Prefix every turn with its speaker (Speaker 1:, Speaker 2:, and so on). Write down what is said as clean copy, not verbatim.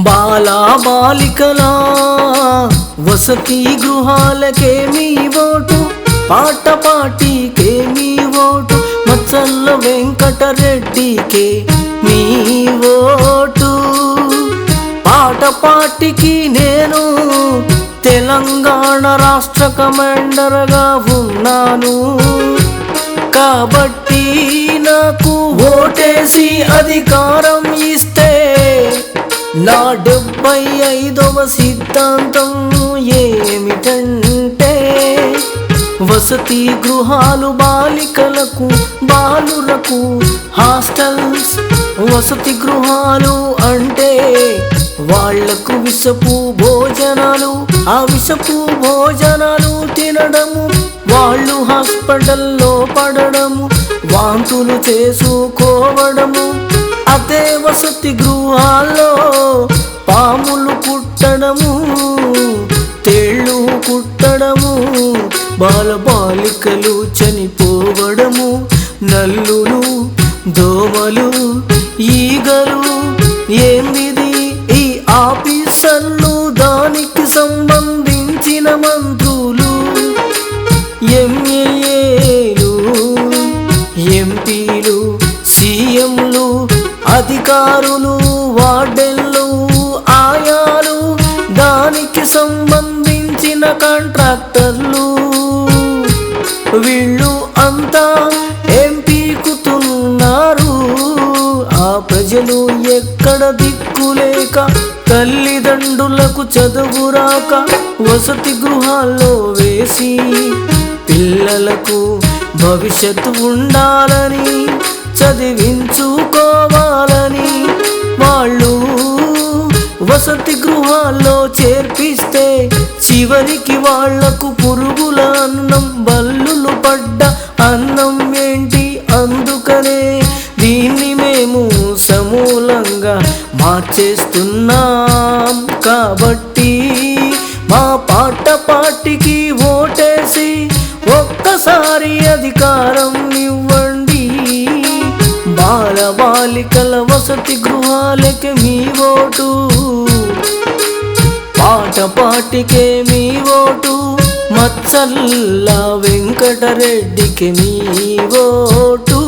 Speaker 1: బాలా బాలికల వసతి గృహాలకే మీ ఓటు, పాట పాటికే మీ ఓటు, మచ్చల్ల వెంకటరెడ్డికే మీ ఓటు. పాట పాటికి నేను తెలంగాణ రాష్ట్ర కమాండర్గా ఉన్నాను కాబట్టి నాకు ఓటేసి అధికారం ఇస్తే నా 75వ సిద్ధాంతం ఏమిటంటే వసతి గృహాలు బాలికలకు బాలురకు హాస్టల్స్. వసతి గృహాలు అంటే వాళ్లకు విషపు భోజనాలు, ఆ విషపు భోజనాలు తినడము, వాళ్ళు హాస్పిటల్లో పడడము, వాంతులు చేసుకోవడము. అదే వసతి గృహాల్లో పాములు కుట్టడము, తేళ్ళు కుట్టడము, బాలబాలికలు చనిపోవడము, నల్లులు దోమలు ఈగలు. ఏందిది ఈ ఆఫీసర్లు, దానికి సంబంధించిన మంత్రులు, ఎమ్మెల్యేలు, ఎంపీలు, సీఎంలు, అధికారులు, వార్డెన్లు, ఆయాలు, దానికి సంబంధించిన కాంట్రాక్టర్లు, వీళ్ళు అంతా ఏం పీకుతున్నారు? ఆ ప్రజలు ఎక్కడ దిక్కులేక, తల్లిదండ్రులకు చదువురాక వసతి గృహాల్లో వేసి పిల్లలకు భవిష్యత్తు ఉండాలని, చదివించుకోవాలని వాళ్ళు వసతి గృహాల్లో చేర్పిస్తే చివరికి వాళ్లకు పురుగుల అన్నం, బల్లులు పడ్డ అన్నం ఏంటి? అందుకనే దీన్ని మేము సమూలంగా మార్చేస్తున్నాం. కాబట్టి మా పాట పాటికి ఓటేసి ఒక్కసారి అధికారం ఇవ్వండి. బాలబాలికల వసతి గృహాలకి మీ ఓటు, పాట పాటికే మీ ఓటు, మచ్చల్ల వెంకటరెడ్డికి మీ ఓటు.